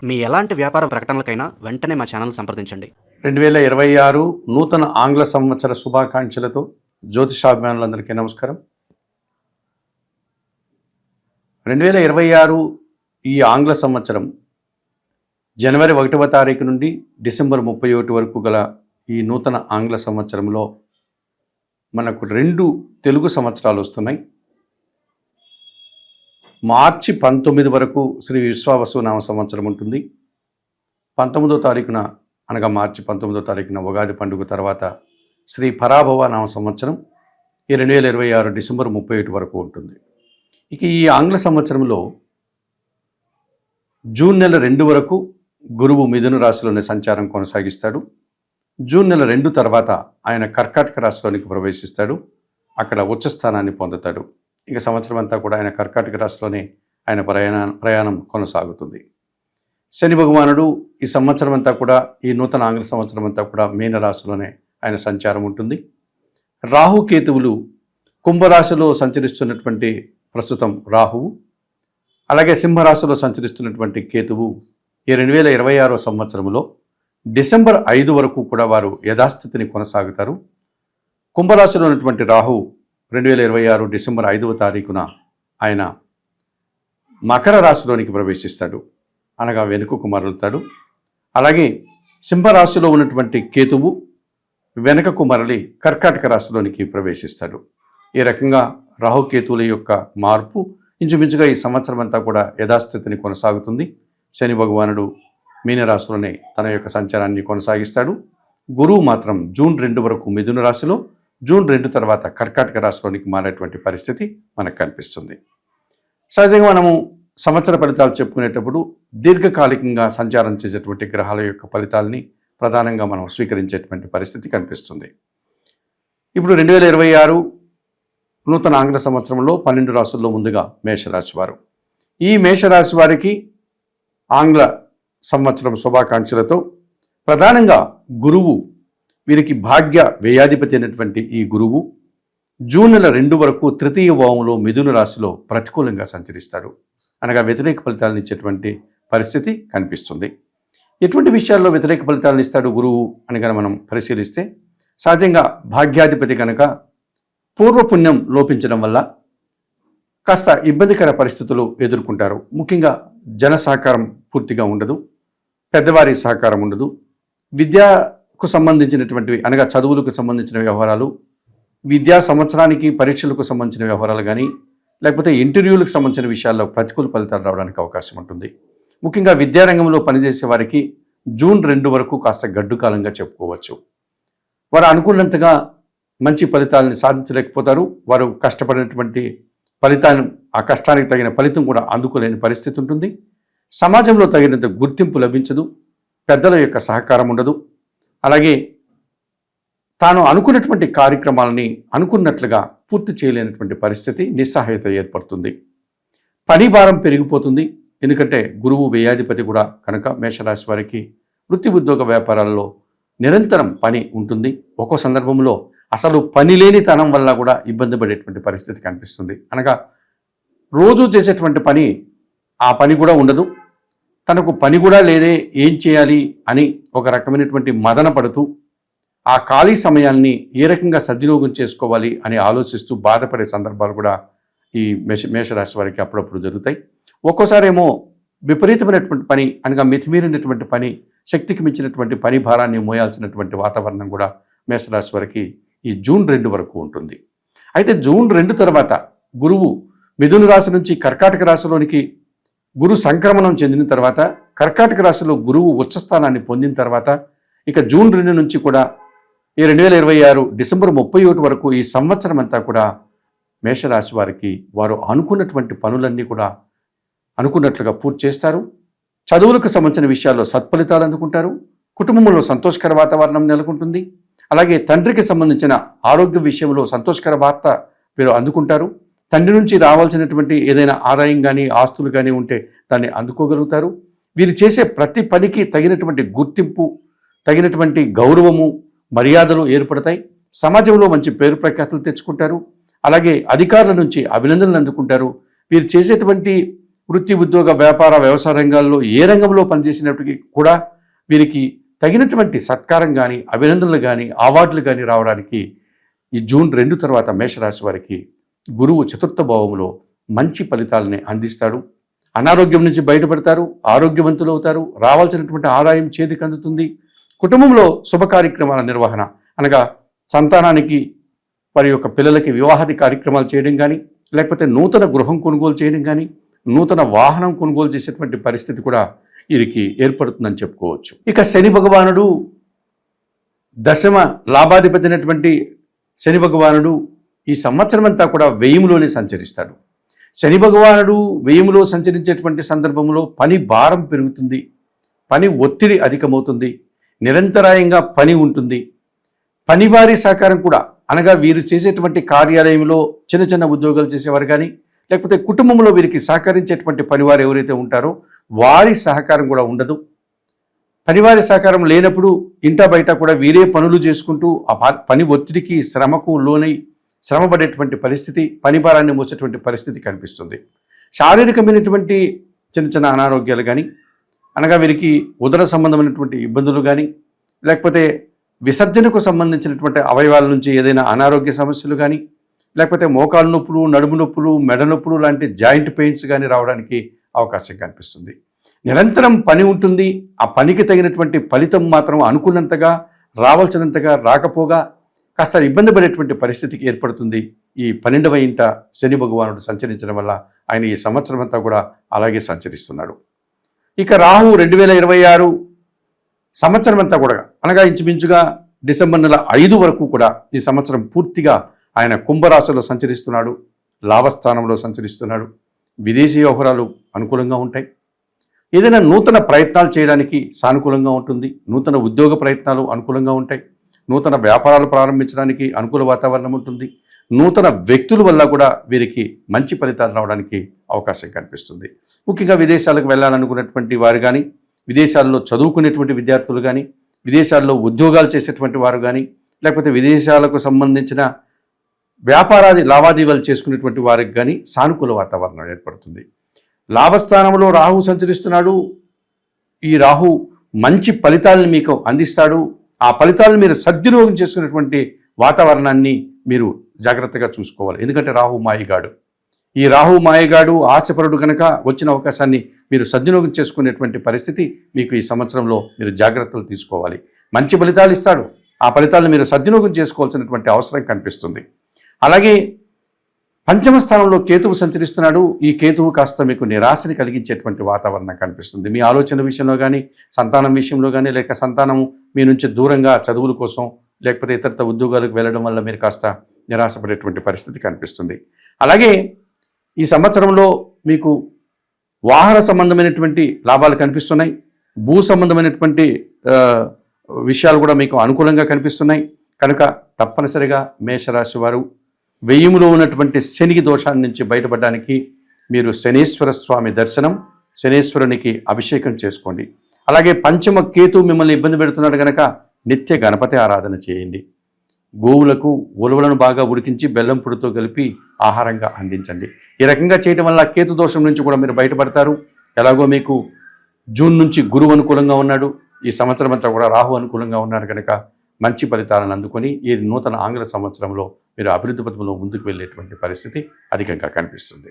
మీ ఎలాంటి వ్యాపార ప్రకటనలకైనా వెంటనే మా ఛానల్ సంప్రదించండి. 2026 నూతన ఆంగ్ల సంవత్సర శుభాకాంక్షలతో జ్యోతిషాభిమానులందరికీ నమస్కారం. 2026 ఈ ఆంగ్ల సంవత్సరం జనవరి 1వ తారీఖు నుండి డిసెంబర్ 31 వరకు గల ఈ నూతన ఆంగ్ల సంవత్సరంలో మనకు 2 తెలుగు సంవత్సరాలు వస్తున్నాయి. మార్చి 19 వరకు శ్రీ విశ్వావసు నామ సంవత్సరం ఉంటుంది. 19వ తారీఖున అనగా మార్చి 19వ తారీఖున ఉగాది పండుగ తర్వాత శ్రీ పరాభవ నామ సంవత్సరం ఈ 2026 డిసెంబర్ 31 వరకు ఉంటుంది. ఇక ఈ ఆంగ్ల సంవత్సరంలో జూన్ నెల 2 వరకు గురువు మిథున రాశిలోనే సంచారం కొనసాగిస్తాడు. జూన్ నెల 2 తర్వాత ఆయన కర్కాటక రాశిలోనికి ప్రవేశిస్తాడు. అక్కడ ఉచ్చ స్థానాన్ని పొందుతాడు. ఇక సంవత్సరం అంతా కూడా ఆయన కర్కాటక రాశిలోనే ఆయన ప్రయాణం కొనసాగుతుంది. శని భగవానుడు ఈ సంవత్సరం అంతా కూడా ఈ నూతన ఆంగ్ల సంవత్సరం అంతా కూడా మీన రాశిలోనే ఆయన సంచారం ఉంటుంది. రాహుకేతువులు కుంభరాశిలో సంచరిస్తున్నటువంటి ప్రస్తుతం రాహువు, అలాగే సింహరాశిలో సంచరిస్తున్నటువంటి కేతువు ఈ 2026 సంవత్సరంలో డిసెంబర్ 5 వరకు కూడా వారు యథాస్థితిని కొనసాగుతారు. కుంభరాశిలో ఉన్నటువంటి రాహు 2026 డిసెంబర్ 5వ తారీఖున ఆయన మకర రాశిలోనికి ప్రవేశిస్తాడు, అనగా వెనుకకు మరలుతాడు. అలాగే సింహరాశిలో ఉన్నటువంటి కేతువు వెనుకకు మరలి కర్కాటక రాశిలోనికి ప్రవేశిస్తాడు. ఈ రకంగా రాహుకేతువుల యొక్క మార్పు ఇంచుమించుగా ఈ సంవత్సరం అంతా కూడా యథాస్థితిని కొనసాగుతుంది. శని భగవానుడు మీనరాశిలోనే తన యొక్క సంచారాన్ని కొనసాగిస్తాడు. గురువు మాత్రం జూన్ 2 వరకు మిథున రాశిలో, జూన్ 2 తర్వాత కర్కాటక రాశిలోనికి మారేటువంటి పరిస్థితి మనకు కనిపిస్తుంది. సహజంగా మనము సంవత్సర ఫలితాలు చెప్పుకునేటప్పుడు దీర్ఘకాలికంగా సంచారం చేసేటువంటి గ్రహాల యొక్క ఫలితాలని ప్రధానంగా మనం స్వీకరించేటువంటి పరిస్థితి కనిపిస్తుంది. ఇప్పుడు 2026 నూతన ఆంగ్ల సంవత్సరంలో 12 రాశుల్లో ముందుగా మేషరాశి వారు. ఈ మేషరాశి వారికి ఆంగ్ల సంవత్సరం శుభాకాంక్షలతో ప్రధానంగా గురువు, వీరికి భాగ్య వ్యయాధిపతి అయినటువంటి ఈ గురువు జూన్ నెల 2 వరకు తృతీయ భావంలో మిథున రాశిలో ప్రతికూలంగా సంచరిస్తాడు, అనగా వ్యతిరేక ఫలితాలను ఇచ్చేటువంటి పరిస్థితి కనిపిస్తుంది. ఎటువంటి విషయాల్లో వ్యతిరేక ఫలితాలను ఇస్తాడు గురువు అని కనుక మనం పరిశీలిస్తే, సహజంగా భాగ్యాధిపతి కనుక పూర్వపుణ్యం లోపించడం వల్ల కాస్త ఇబ్బందికర పరిస్థితులు ఎదుర్కొంటారు. ముఖ్యంగా జన సహకారం పూర్తిగా ఉండదు, పెద్దవారి సహకారం ఉండదు. విద్యకు సంబంధించినటువంటివి అనగా చదువులకు సంబంధించిన వ్యవహారాలు, విద్యా సంవత్సరానికి పరీక్షలకు సంబంధించిన వ్యవహారాలు కానీ, లేకపోతే ఇంటర్వ్యూలకు సంబంధించిన విషయాల్లో ప్రతికూల ఫలితాలు రావడానికి అవకాశం ఉంటుంది. ముఖ్యంగా విద్యారంగంలో పనిచేసే వారికి జూన్ 2 వరకు కాస్త గడ్డు కాలంగా చెప్పుకోవచ్చు. వారు అనుకున్నంతగా మంచి ఫలితాలను సాధించలేకపోతారు. వారు కష్టపడినటువంటి ఫలితాన్ని, ఆ కష్టానికి తగిన ఫలితం కూడా అందుకోలేని పరిస్థితి ఉంటుంది. సమాజంలో తగినంత గుర్తింపు లభించదు, పెద్దల యొక్క సహకారం ఉండదు. అలాగే తాను అనుకున్నటువంటి కార్యక్రమాలని అనుకున్నట్లుగా పూర్తి చేయలేనటువంటి పరిస్థితి, నిస్సహాయత ఏర్పడుతుంది. పని భారం పెరిగిపోతుంది. ఎందుకంటే గురువు వ్యయాధిపతి కూడా కనుక మేషరాశి వారికి వృత్తి ఉద్యోగ వ్యాపారాల్లో నిరంతరం పని ఉంటుంది. ఒక్కో సందర్భంలో అసలు పని లేని తనం వల్ల కూడా ఇబ్బంది పడేటువంటి పరిస్థితి కనిపిస్తుంది. అనగా రోజు చేసేటువంటి పని, ఆ పని కూడా ఉండదు. తనకు పని కూడా లేదే, ఏం చేయాలి అని ఒక రకమైనటువంటి మదన పడుతూ ఆ ఖాళీ సమయాన్ని ఏ రకంగా సద్వినియోగం చేసుకోవాలి అని ఆలోచిస్తూ బాధపడే సందర్భాలు కూడా ఈ మేషరాశి వారికి అప్పుడప్పుడు జరుగుతాయి. ఒక్కోసారి ఏమో విపరీతమైనటువంటి పని, అనగా మితిమీరినటువంటి పని, శక్తికి మించినటువంటి పని భారాన్ని మోయాల్సినటువంటి వాతావరణం కూడా మేషరాశి వారికి ఈ జూన్ 2 వరకు ఉంటుంది. అయితే జూన్ 2 తర్వాత గురువు మిథున రాశి నుంచి కర్కాటక రాశిలోనికి గురు సంక్రమణం చెందిన తర్వాత, కర్కాటక రాశిలో గురువు ఉచ్చస్థానాన్ని పొందిన తర్వాత, ఇక జూన్ 2 నుంచి కూడా ఈ 2026 డిసెంబర్ 31 వరకు ఈ సంవత్సరం అంతా కూడా మేషరాశి వారికి వారు అనుకున్నటువంటి పనులన్నీ కూడా అనుకున్నట్లుగా పూర్తి చేస్తారు. చదువులకు సంబంధించిన విషయాల్లో సత్ఫలితాలు అందుకుంటారు. కుటుంబంలో సంతోషకర వాతావరణం నెలకొంటుంది. అలాగే తండ్రికి సంబంధించిన ఆరోగ్య విషయంలో సంతోషకర వార్త వీరు అందుకుంటారు. తండ్రి నుంచి రావాల్సినటువంటి ఏదైనా ఆదాయం కానీ, ఆస్తులు కానీ ఉంటే దాన్ని అందుకోగలుగుతారు. వీరు చేసే ప్రతి పనికి తగినటువంటి గుర్తింపు, తగినటువంటి గౌరవము, మర్యాదలు ఏర్పడతాయి. సమాజంలో మంచి పేరు ప్రఖ్యాతులు తెచ్చుకుంటారు. అలాగే అధికారుల నుంచి అభినందనలు అందుకుంటారు. వీరు చేసేటువంటి వృత్తి ఉద్యోగ వ్యాపార వ్యవసాయ రంగాల్లో ఏ రంగంలో పనిచేసినప్పటికీ కూడా వీరికి తగినటువంటి సత్కారం కానీ అభినందనలు కానీ అవార్డులు కానీ రావడానికి ఈ జూన్ 2 తర్వాత మేషరాశి వారికి గురువు చతుర్థ భావంలో మంచి ఫలితాలని అందిస్తాడు. అనారోగ్యం నుంచి బయటపడతారు, ఆరోగ్యవంతులు అవుతారు, రావాల్సినటువంటి ఆదాయం చేతికి అందుతుంది. కుటుంబంలో శుభ కార్యక్రమాల నిర్వహణ అనగా సంతానానికి వారి యొక్క పిల్లలకి వివాహాది కార్యక్రమాలు చేయడం కానీ, లేకపోతే నూతన గృహం కొనుగోలు చేయడం కానీ, నూతన వాహనం కొనుగోలు చేసేటువంటి పరిస్థితి కూడా వీరికి ఏర్పడుతుందని చెప్పుకోవచ్చు. ఇక శని భగవానుడు దశమ లాభాధిపతి అయినటువంటి శని భగవానుడు ఈ సంవత్సరం అంతా కూడా వ్యయంలోనే సంచరిస్తాడు. శని భగవానుడు వ్యయంలో సంచరించేటువంటి సందర్భంలో పని భారం పెరుగుతుంది, పని ఒత్తిడి అధికమవుతుంది, నిరంతరాయంగా పని ఉంటుంది. పనివారి సహకారం కూడా అనగా వీరు చేసేటువంటి కార్యాలయంలో చిన్న చిన్న ఉద్యోగాలు చేసేవారు కానీ, లేకపోతే కుటుంబంలో వీరికి సహకరించేటువంటి పనివారు ఎవరైతే ఉంటారో వారి సహకారం కూడా ఉండదు. పనివారి సహకారం లేనప్పుడు ఇంట బయట కూడా వీరే పనులు చేసుకుంటూ ఆ పని ఒత్తిడికి శ్రమకు లోనై శ్రమపడేటువంటి పరిస్థితి, పని భారాన్ని మోసేటువంటి పరిస్థితి కనిపిస్తుంది. శారీరకమైనటువంటి చిన్న చిన్న అనారోగ్యాలు కానీ, అనగా వీరికి ఉదర సంబంధమైనటువంటి ఇబ్బందులు కానీ, లేకపోతే విసర్జనకు సంబంధించినటువంటి అవయవాల నుంచి ఏదైనా అనారోగ్య సమస్యలు కానీ, లేకపోతే మోకాలు నొప్పులు, నడుము నొప్పులు, మెడ నొప్పులు లాంటి జాయింట్ పెయిన్స్ కానీ రావడానికి అవకాశం కనిపిస్తుంది. నిరంతరం పని ఉంటుంది, ఆ పనికి తగినటువంటి ఫలితం మాత్రం అనుకున్నంతగా రావాల్సినంతగా రాకపోగా కాస్త ఇబ్బంది పడేటువంటి పరిస్థితికి ఏర్పడుతుంది. ఈ 12వ ఇంట శని భగవానుడు సంచరించడం వల్ల ఆయన ఈ సంవత్సరం అంతా కూడా అలాగే సంచరిస్తున్నాడు. ఇక రాహు 2026 సంవత్సరం అంతా కూడా అనగా ఇంచుమించుగా డిసెంబర్ నెల 5 వరకు కూడా ఈ సంవత్సరం పూర్తిగా ఆయన కుంభరాశిలో సంచరిస్తున్నాడు, లాభస్థానంలో సంచరిస్తున్నాడు. విదేశీ వ్యవహారాలు అనుకూలంగా ఉంటాయి. ఏదైనా నూతన ప్రయత్నాలు చేయడానికి సానుకూలంగా ఉంటుంది. నూతన ఉద్యోగ ప్రయత్నాలు అనుకూలంగా ఉంటాయి. నూతన వ్యాపారాలు ప్రారంభించడానికి అనుకూల వాతావరణం ఉంటుంది. నూతన వ్యక్తుల వల్ల కూడా వీరికి మంచి ఫలితాలు రావడానికి అవకాశం కనిపిస్తుంది. ముఖ్యంగా విదేశాలకు వెళ్ళాలనుకున్నటువంటి వారు కానీ, విదేశాల్లో చదువుకునేటువంటి విద్యార్థులు కానీ, విదేశాల్లో ఉద్యోగాలు చేసేటువంటి వారు కానీ, లేకపోతే విదేశాలకు సంబంధించిన వ్యాపారాది లావాదేవీలు చేసుకునేటువంటి వారికి కానీ సానుకూల వాతావరణం ఏర్పడుతుంది. లాభస్థానంలో రాహు సంచరిస్తున్నాడు. ఈ రాహు మంచి ఫలితాలను మీకు అందిస్తాడు. ఆ ఫలితాలను మీరు సద్వినియోగం చేసుకునేటువంటి వాతావరణాన్ని మీరు జాగ్రత్తగా చూసుకోవాలి. ఎందుకంటే రాహు మాయగాడు. ఈ రాహు మాయగాడు ఆశపరుడు కనుక వచ్చిన అవకాశాన్ని మీరు సద్వినియోగం చేసుకునేటువంటి పరిస్థితి మీకు ఈ సంవత్సరంలో మీరు జాగ్రత్తలు తీసుకోవాలి. మంచి ఫలితాలు ఇస్తాడు. ఆ ఫలితాలను మీరు సద్వినియోగం చేసుకోవాల్సినటువంటి అవసరం కనిపిస్తుంది. అలాగే పంచమ స్థానంలో కేతువు సంచరిస్తున్నాడు. ఈ కేతువు కాస్త మీకు నిరాశని కలిగించేటువంటి వాతావరణం కనిపిస్తుంది. మీ ఆలోచన విషయంలో కానీ, సంతానం విషయంలో కానీ, లేక సంతానము మీ నుంచి దూరంగా చదువుల కోసం లేకపోతే ఇతరత ఉద్యోగాలకు వెళ్ళడం వల్ల మీరు కాస్త నిరాశపడేటువంటి పరిస్థితి కనిపిస్తుంది. అలాగే ఈ సంవత్సరంలో మీకు వాహన సంబంధమైనటువంటి లాభాలు కనిపిస్తున్నాయి. భూ సంబంధమైనటువంటి విషయాలు కూడా మీకు అనుకూలంగా కనిపిస్తున్నాయి. కనుక తప్పనిసరిగా మేషరాశి వారు వ్యయములో ఉన్నటువంటి శనికి దోషాన్ని నుంచి బయటపడడానికి మీరు శనేశ్వర స్వామి దర్శనం, శనేశ్వరునికి అభిషేకం చేసుకోండి. అలాగే పంచమ కేతు మిమ్మల్ని ఇబ్బంది పెడుతున్నాడు కనుక నిత్య గణపతి ఆరాధన చేయండి. గోవులకు ఉలవలను బాగా ఉడికించి బెల్లం పొడితో కలిపి ఆహారంగా అందించండి. ఈ రకంగా చేయడం వల్ల కేతు దోషం నుంచి కూడా మీరు బయటపడతారు. ఎలాగో మీకు జూన్ నుంచి గురువు అనుకూలంగా ఉన్నాడు, ఈ సంవత్సరం అంతా కూడా రాహు అనుకూలంగా ఉన్నాడు కనుక మంచి ఫలితాలను అందుకొని ఈ నూతన ఆంగ్ల సంవత్సరంలో మీరు అభివృద్ధి పథంలో ముందుకు వెళ్ళేటువంటి పరిస్థితి అధికంగా కనిపిస్తుంది.